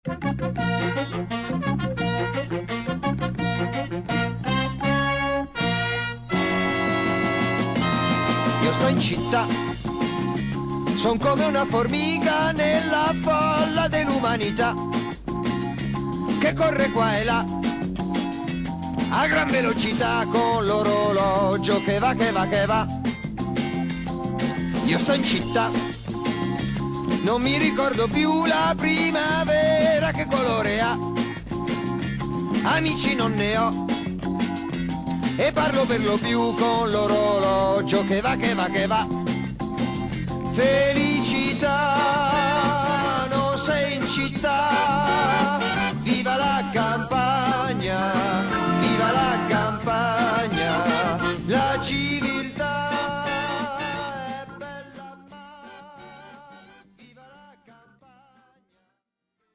Io sto in città, son come una formica nella folla dell'umanità, che corre qua e là, a gran velocità con l'orologio che va, che va, che va. Io sto in città, non mi ricordo più la primavera che colore ha, amici non ne ho, e parlo per lo più con l'orologio che va, che va, che va. Felicità, non sei in città,